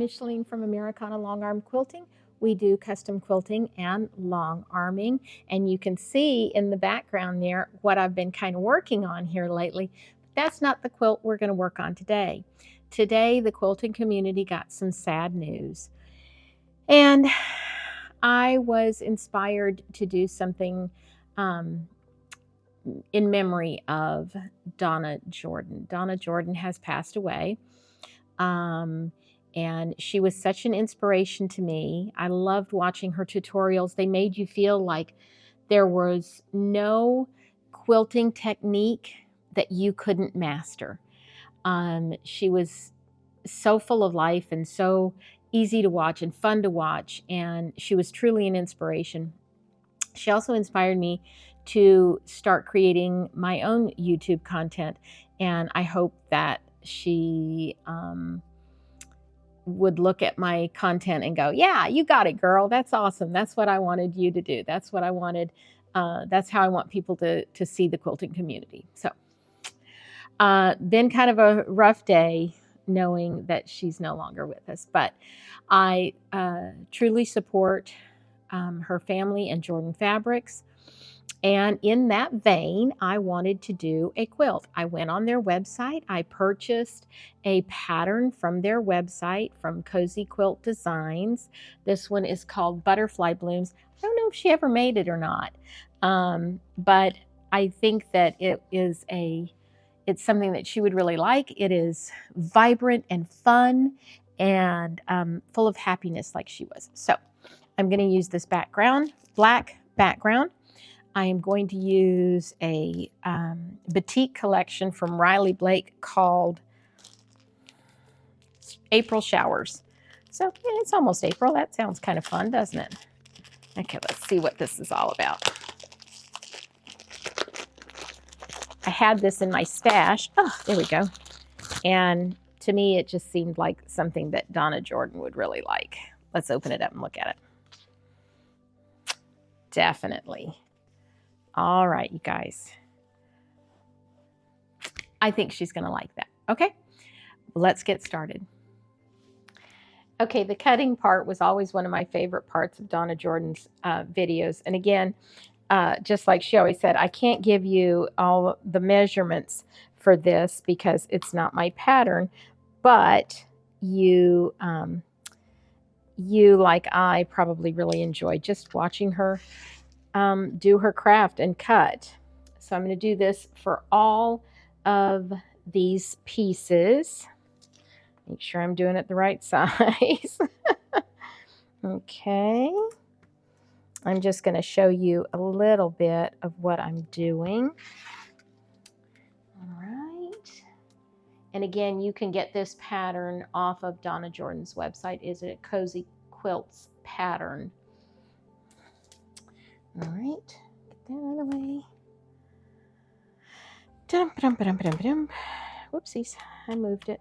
Micheline from Americana Long Arm Quilting. We do custom quilting and long arming, and you can see in the background there what I've been kind of working on here lately. That's not the quilt we're going to work on today. Today, the quilting community got some sad news, and I was inspired to do something in memory of Donna Jordan. Donna Jordan has passed away. And she was such an inspiration to me. I loved watching her tutorials. They made you feel like there was no quilting technique that you couldn't master. She was so full of life and so easy to watch and fun to watch, and she was truly an inspiration. She also inspired me to start creating my own YouTube content, and I hope that she would look at my content and go, yeah, you got it, girl. That's awesome. That's what I wanted you to do. That's what I wanted. That's how I want people to see the quilting community. So been kind of a rough day knowing that she's no longer with us, but I truly support her family and Jordan Fabircs. And in that vein, I wanted to do a quilt. I went on their website. I purchased a pattern from their website from Cozy Quilt Designs. This one is called Butterfly Blooms. I don't know if she ever made it or not, but I think that it's something that she would really like. It is vibrant and fun and full of happiness like she was. So I'm going to use this background, black background. I am going to use a batik collection from Riley Blake called April Showers. So yeah, it's almost April. That sounds kind of fun, doesn't it? Okay, let's see what this is all about. I had this in my stash. Oh, there we go. And to me, it just seemed like something that Donna Jordan would really like. Let's open it up and look at it. Definitely. All right, you guys. I think she's going to like that. Okay, let's get started. Okay, the cutting part was always one of my favorite parts of Donna Jordan's videos. And again, just like she always said, I can't give you all the measurements for this because it's not my pattern, but you like I probably really enjoy just watching her do her craft and cut. So I'm going to do this for all of these pieces. Make sure I'm doing it the right size. Okay. I'm just going to show you a little bit of what I'm doing. All right. And again, you can get this pattern off of Donna Jordan's website. Is it Cozy Quilts pattern? All right, get that out of the way. Whoopsies, I moved it.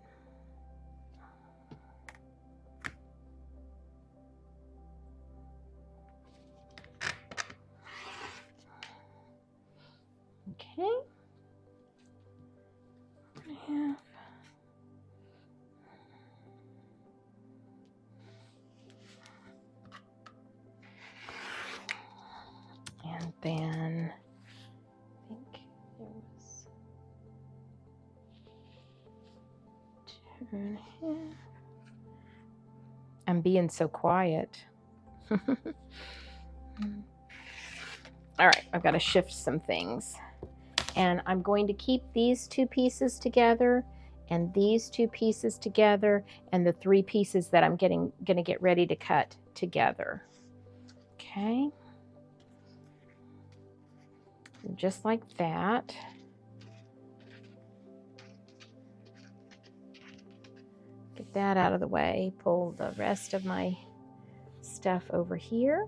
Okay. And then I think there was 2.5. I'm being so quiet. All right, I've got to shift some things. And I'm going to keep these two pieces together and these two pieces together and the 3 pieces that I'm going to get ready to cut together. Okay. Just like that. Get that out of the way. Pull the rest of my stuff over here.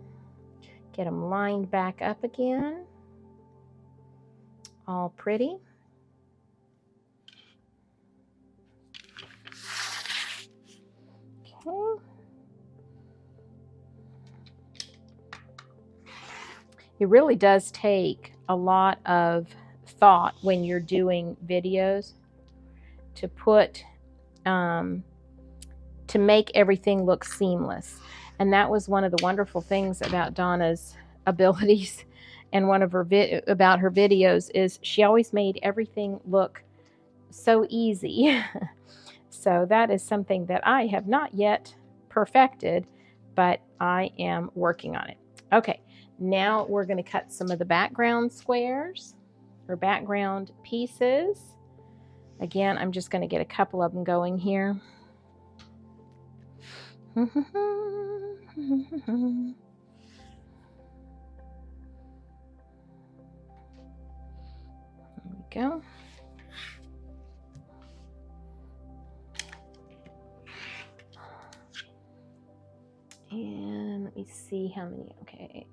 Get them lined back up again. All pretty. Okay. It really does take a lot of thought when you're doing videos to put to make everything look seamless. And that was one of the wonderful things about Donna's abilities, and one of her about her videos is she always made everything look so easy. So that is something that I have not yet perfected, but I am working on it. Okay, now we're going to cut some of the background squares or background pieces. Again, I'm just going to get a couple of them going here. There we go. And let me see how many. Okay.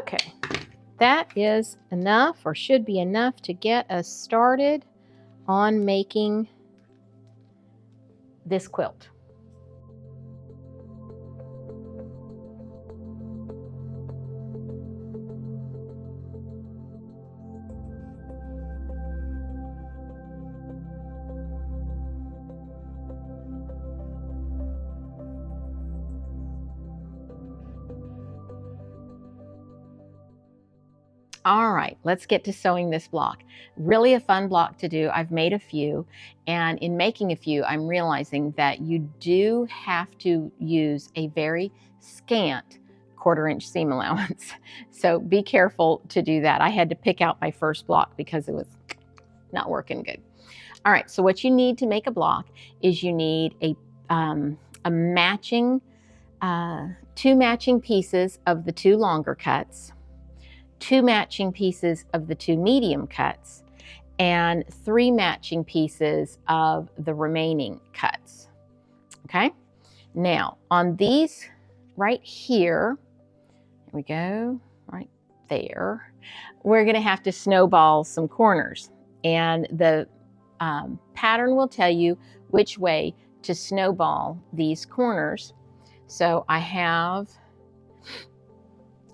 Okay, that is enough, or should be enough, to get us started on making this quilt. All right, let's get to sewing this block. Really a fun block to do. I've made a few, and in making a few, I'm realizing that you do have to use a very scant 1/4-inch seam allowance. So be careful to do that. I had to pick out my first block because it was not working good. All right, so what you need to make a block is you need a matching, 2 matching pieces of the 2 longer cuts, 2 matching pieces of the 2 medium cuts, and 3 matching pieces of the remaining cuts. Okay, now on these right here we go, right there, we're going to have to snowball some corners, and the pattern will tell you which way to snowball these corners. So I have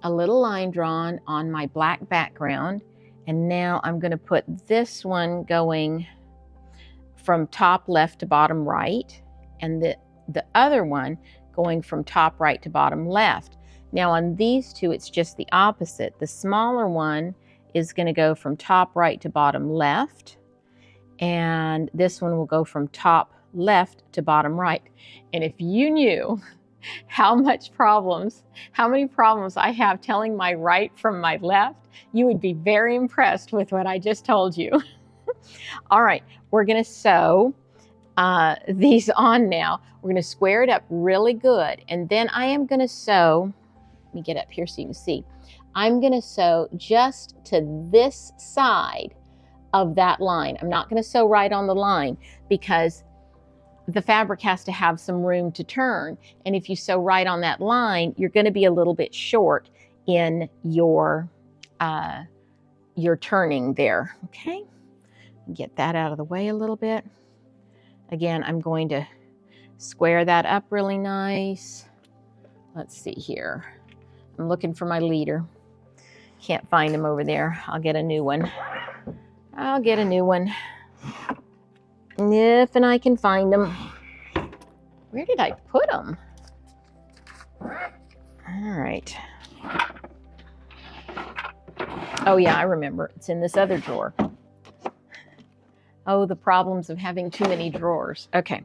a little line drawn on my black background, and now I'm going to put this one going from top left to bottom right, and the other one going from top right to bottom left. Now on these two, it's just the opposite. The smaller one is going to go from top right to bottom left, and this one will go from top left to bottom right. And if you knew how many problems I have telling my right from my left, you would be very impressed with what I just told you. All right, we're going to sew these on now. We're going to square it up really good, and then I am going to sew, let me get up here so you can see, I'm going to sew just to this side of that line. I'm not going to sew right on the line because the fabric has to have some room to turn, and if you sew right on that line, you're going to be a little bit short in your turning there. Okay, get that out of the way a little bit. Again, I'm going to square that up really nice. Let's see here. I'm looking for my leader. Can't find him over there. I'll get a new one. I'll get a new one. If and I can find them. Where did I put them? All right. Oh yeah, I remember. It's in this other drawer. Oh, the problems of having too many drawers. Okay,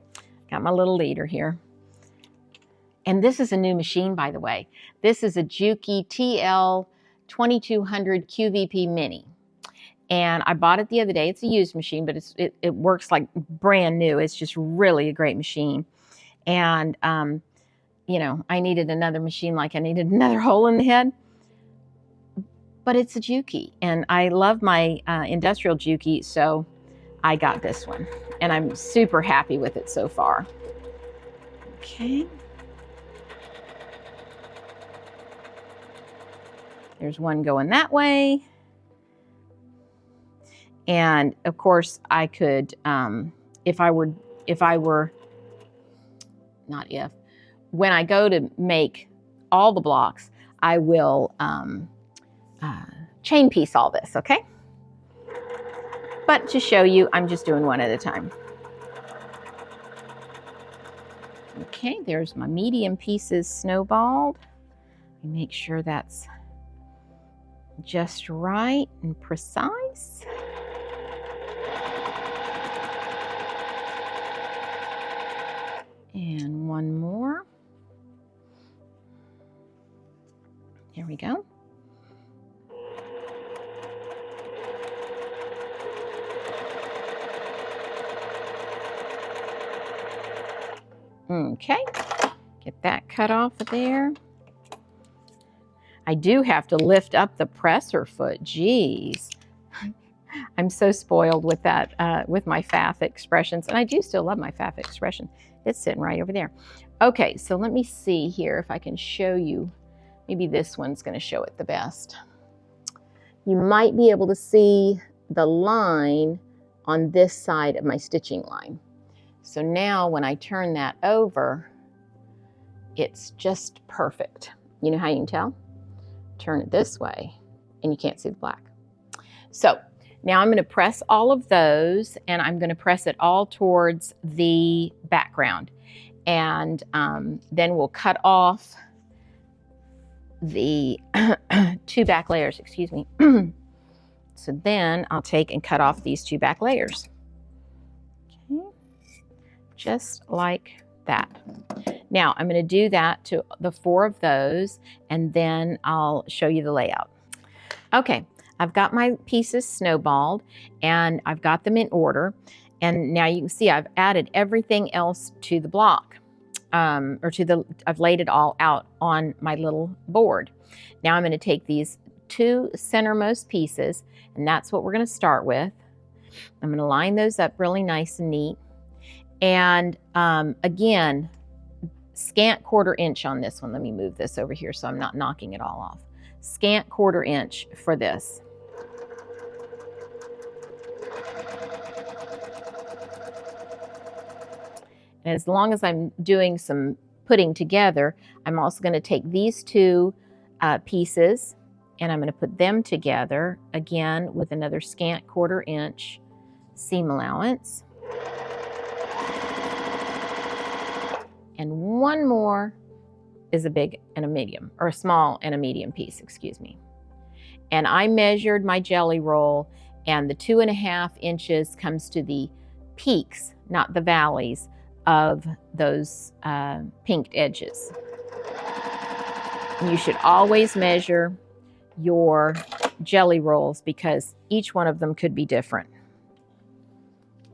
got my little leader here. And this is a new machine, by the way. This is a Juki TL 2200 QVP Mini. And I bought it the other day. It's a used machine, but it works like brand new. It's just really a great machine. And, you know, I needed another machine like I needed another hole in the head. But it's a Juki, and I love my industrial Juki, so I got this one, and I'm super happy with it so far. Okay. There's one going that way. And of course I could, when I go to make all the blocks, I will chain piece all this, okay? But to show you, I'm just doing one at a time. Okay, there's my medium pieces snowballed. Make sure that's just right and precise. And one more. There we go. Okay, get that cut off of there. I do have to lift up the presser foot. Geez, I'm so spoiled with that, with my Pfaff expressions, and I do still love my Pfaff expression. It's sitting right over there. Okay, so let me see here if I can show you. Maybe this one's going to show it the best. You might be able to see the line on this side of my stitching line. So now when I turn that over, it's just perfect. You know how you can tell? Turn it this way and you can't see the black. So now I'm going to press all of those, and I'm going to press it all towards the background. And then we'll cut off the two back layers, excuse me. So then I'll take and cut off these two back layers. Okay. Just like that. Now I'm going to do that to the 4 of those, and then I'll show you the layout. Okay, I've got my pieces snowballed, and I've got them in order. And now you can see I've added everything else to the block, I've laid it all out on my little board. Now I'm going to take these 2 centermost pieces, and that's what we're going to start with. I'm going to line those up really nice and neat. And again, scant 1/4 inch on this one. Let me move this over here so I'm not knocking it all off. Scant 1/4 inch for this. And as long as I'm doing some putting together, I'm also going to take these 2 pieces, and I'm going to put them together again with another scant 1/4 inch seam allowance. And one more is a big and a medium, or a small and a medium piece, excuse me. And I measured my jelly roll, and the 2.5 inches comes to the peaks, not the valleys, of those pinked edges. You should always measure your jelly rolls because each one of them could be different.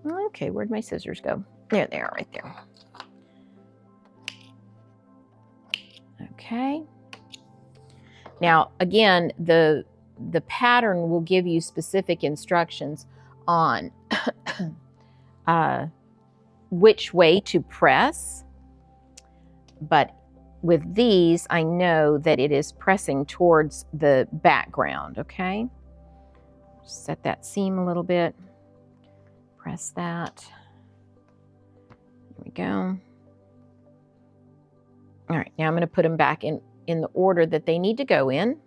Okay, where'd my scissors go? There they are, right there. Okay. Now, again, the pattern will give you specific instructions on which way to press, but with these, I know that it is pressing towards the background, okay? Set that seam a little bit, press that. There we go. All right, now I'm going to put them back in the order that they need to go in.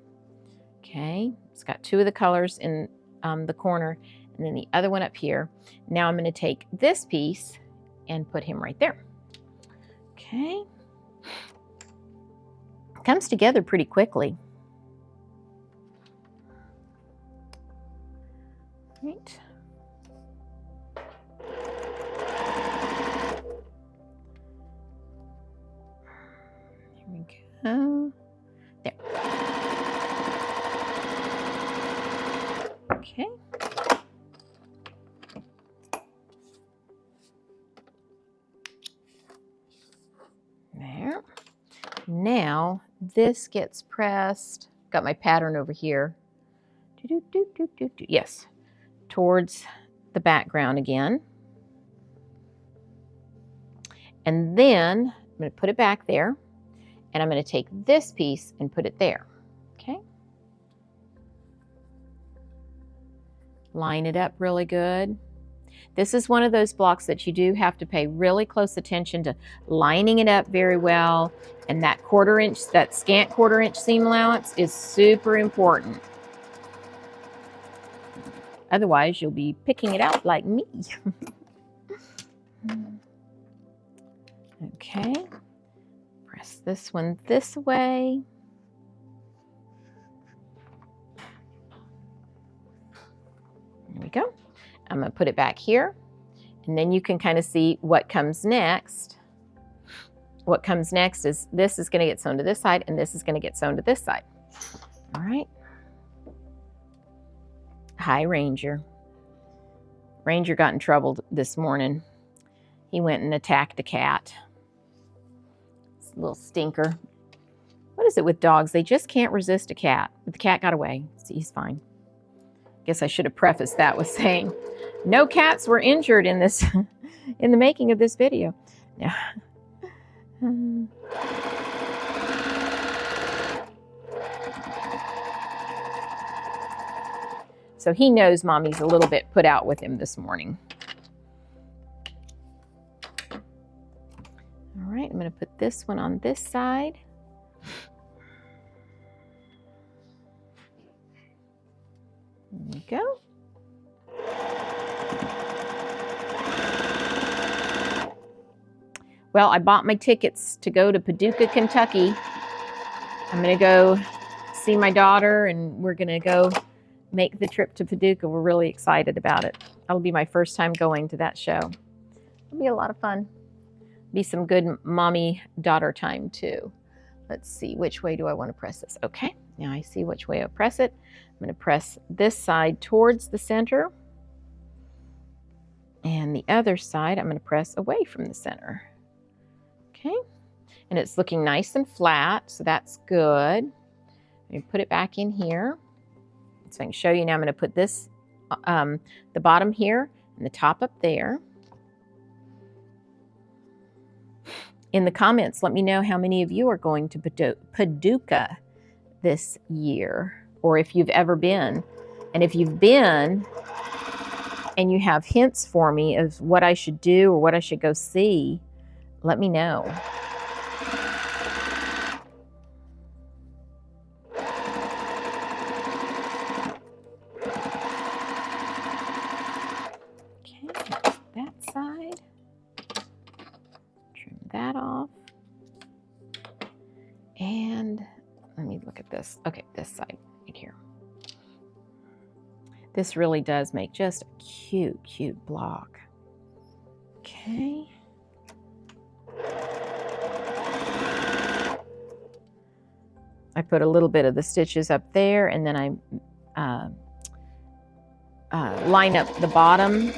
Okay, it's got 2 of the colors in the corner and then the other one up here. Now I'm going to take this piece and put him right there. Okay. Comes together pretty quickly. Right. There we go. There. Okay. There. Now this gets pressed. Got my pattern over here. Yes, towards the background again. And then I'm going to put it back there, and I'm going to take this piece and put it there. Okay. Line it up really good. This is one of those blocks that you do have to pay really close attention to lining it up very well. And that that scant quarter-inch seam allowance is super important. Otherwise, you'll be picking it out like me. Okay. Press this one this way. There we go. I'm going to put it back here, and then you can kind of see what comes next. What comes next is this is going to get sewn to this side, and this is going to get sewn to this side. All right. Hi, Ranger. Ranger got in trouble this morning. He went and attacked a cat. It's a little stinker. What is it with dogs? They just can't resist a cat. But the cat got away. See, he's fine. Guess I should have prefaced that with saying no cats were injured in this in the making of this video. Yeah. So he knows Mommy's a little bit put out with him this morning. All right, I'm going to put this one on this side. There we go. Well, I bought my tickets to go to Paducah, Kentucky. I'm going to go see my daughter, and we're going to go make the trip to Paducah. We're really excited about it. That'll be my first time going to that show. It'll be a lot of fun. Be some good mommy-daughter time, too. Let's see, which way do I want to press this? Okay, now I see which way I press it. I'm going to press this side towards the center. And the other side, I'm going to press away from the center. Okay, and it's looking nice and flat, so that's good. Let me put it back in here. So I can show you now. I'm going to put this, the bottom here and the top up there. In the comments, let me know how many of you are going to Paducah this year, or if you've ever been. And if you've been and you have hints for me of what I should do or what I should go see, let me know. Okay, that side. Trim that off. And let me look at this. Okay, this side right here. This really does make just a cute, cute block. Okay. I put a little bit of the stitches up there, and then I line up the bottom.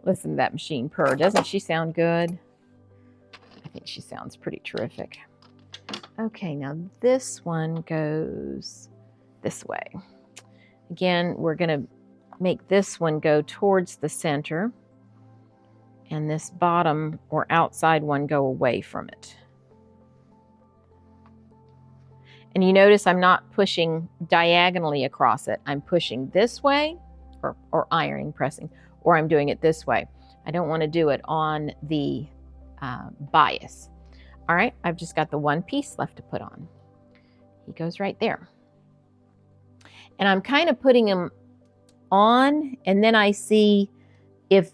Listen to that machine purr. Doesn't she sound good? I think she sounds pretty terrific. Okay, now this one goes this way. Again, we're going to make this one go towards the center, and this bottom or outside one go away from it. And you notice I'm not pushing diagonally across it. I'm pushing this way, or ironing, pressing, or I'm doing it this way. I don't want to do it on the bias. All right, I've just got the one piece left to put on. He goes right there. And I'm kind of putting him on, and then I see if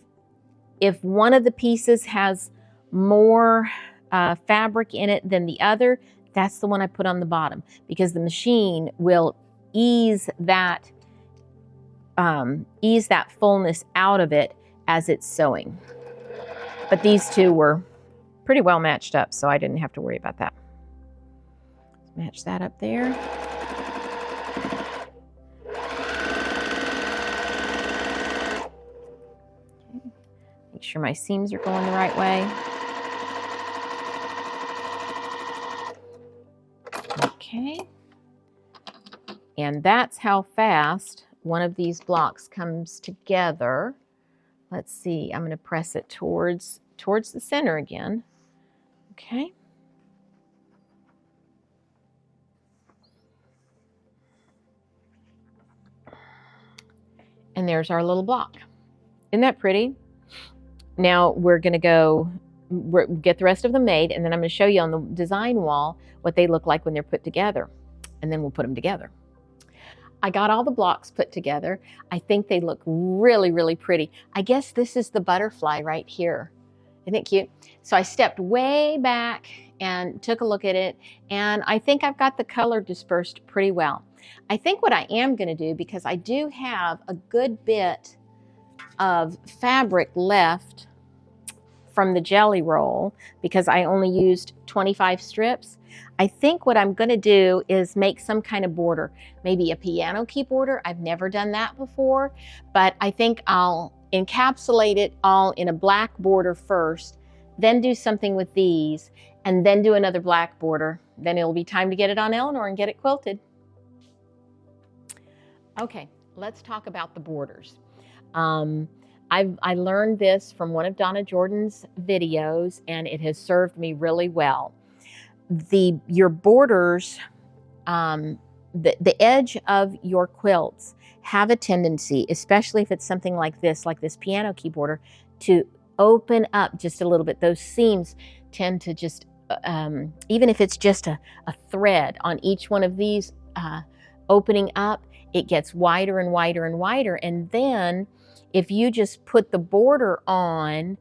one of the pieces has more fabric in it than the other, that's the one I put on the bottom, because the machine will ease that fullness out of it as it's sewing. But these two were pretty well matched up, so I didn't have to worry about that. Match that up there. Make sure my seams are going the right way. Okay. And that's how fast one of these blocks comes together. Let's see, I'm going to press it towards the center again. Okay. And there's our little block. Isn't that pretty? Now we're going to get the rest of them made, and then I'm going to show you on the design wall what they look like when they're put together, and then we'll put them together. I got all the blocks put together. I think they look really, really pretty. I guess this is the butterfly right here. Isn't it cute? So I stepped way back and took a look at it, and I think I've got the color dispersed pretty well. I think what I am going to do, because I do have a good bit of fabric left from the jelly roll, because I only used 25 strips, I think what I'm going to do is make some kind of border, maybe a piano key border. I've never done that before, but I think I'll encapsulate it all in a black border first, then do something with these, and then do another black border. Then it'll be time to get it on Eleanor and get it quilted. Okay, let's talk about the borders. I learned this from one of Donna Jordan's videos, and it has served me really well. Your borders, the edge of your quilts have a tendency, especially if it's something like this piano key border, to open up just a little bit. Those seams tend to just, even if it's just a thread on each one of these opening up, it gets wider and wider and wider. And then if you just put the border on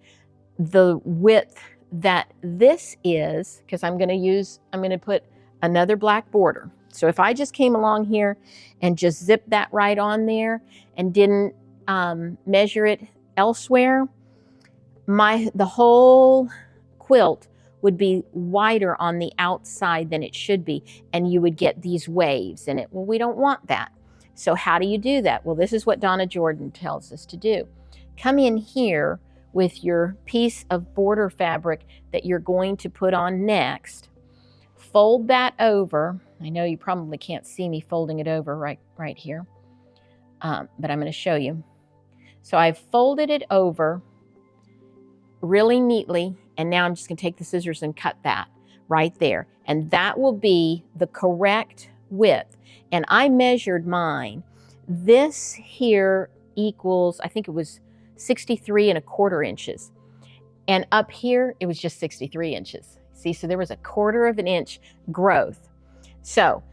the width that this is, because I'm going to put another black border. So if I just came along here and just zipped that right on there and didn't measure it elsewhere, the whole quilt would be wider on the outside than it should be, and you would get these waves in it. Well, we don't want that. So how do you do that? Well, this is what Donna Jordan tells us to do. Come in here with your piece of border fabric that you're going to put on next. Fold that over. I know you probably can't see me folding it over right here, but I'm going to show you. So I've folded it over really neatly, and now I'm just going to take the scissors and cut that right there. And that will be the correct width. And I measured mine. This here equals, I think it was 63¼ inches. And up here, it was just 63 inches. See, so there was a 1/4 inch growth. So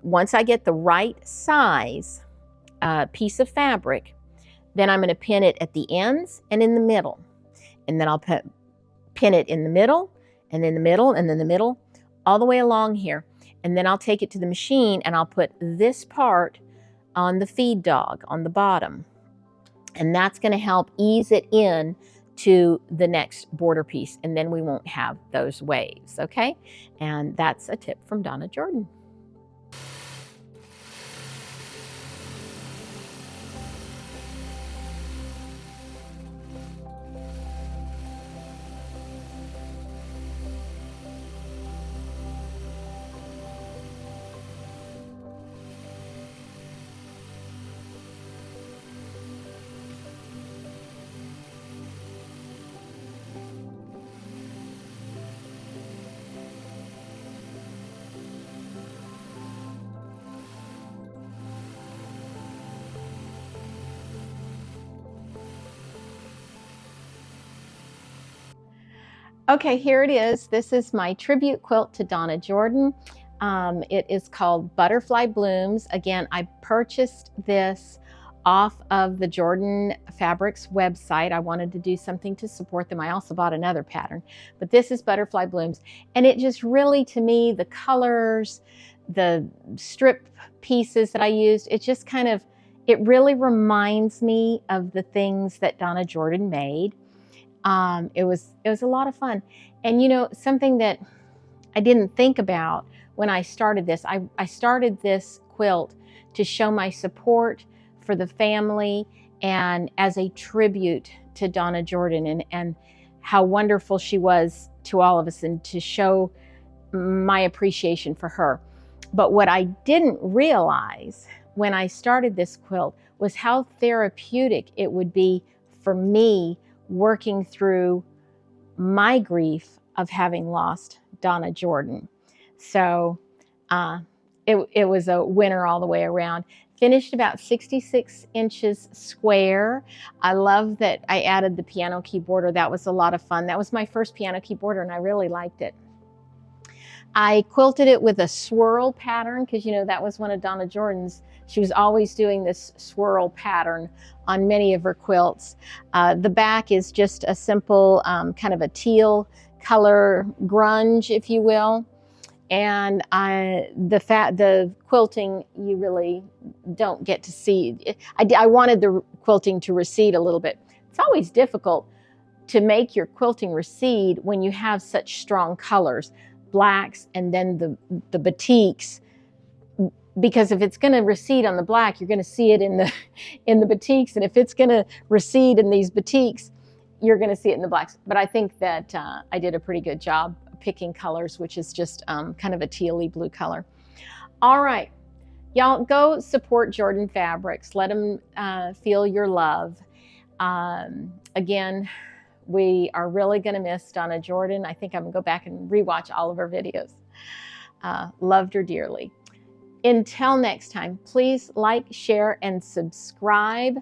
once I get the right size piece of fabric, then I'm going to pin it at the ends and in the middle. And then I'll pin it in the middle, and in the middle, and then the middle, all the way along here. And then I'll take it to the machine and I'll put this part on the feed dog on the bottom. And that's going to help ease it in to the next border piece. And then we won't have those waves, okay? And that's a tip from Donna Jordan. Okay, here it is. This is my tribute quilt to Donna Jordan. It is called Butterfly Blooms. Again, I purchased this off of the Jordan Fabircs website. I wanted to do something to support them. I also bought another pattern, but this is Butterfly Blooms. And it just really, to me, the colors, the strip pieces that I used, it just kind of, it really reminds me of the things that Donna Jordan made. It was a lot of fun. And you know, something that I didn't think about when I started this, I started this quilt to show my support for the family and as a tribute to Donna Jordan and how wonderful she was to all of us, and to show my appreciation for her. But what I didn't realize when I started this quilt was how therapeutic it would be for me working through my grief of having lost Donna Jordan. So it was a winner all the way around. Finished about 66 inches square. I love that I added the piano key border. That was a lot of fun. That was my first piano key border, and I really liked it. I quilted it with a swirl pattern because, you know, that was one of Donna Jordan's. She was always doing this swirl pattern on many of her quilts. The back is just a simple kind of a teal color grunge, if you will. And the quilting, you really don't get to see. I wanted the quilting to recede a little bit. It's always difficult to make your quilting recede when you have such strong colors, blacks and then the batiks, because if it's going to recede on the black, you're going to see it in the batiks, and if it's going to recede in these batiks, you're going to see it in the blacks. But I think that I did a pretty good job picking colors, which is just kind of a tealy blue color. All right, y'all, go support Jordan Fabircs. Let them feel your love. Again, we are really going to miss Donna Jordan. I think I'm going to go back and rewatch all of her videos. Loved her dearly. Until next time, please like, share, and subscribe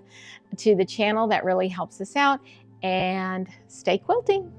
to the channel. That really helps us out. And stay quilting.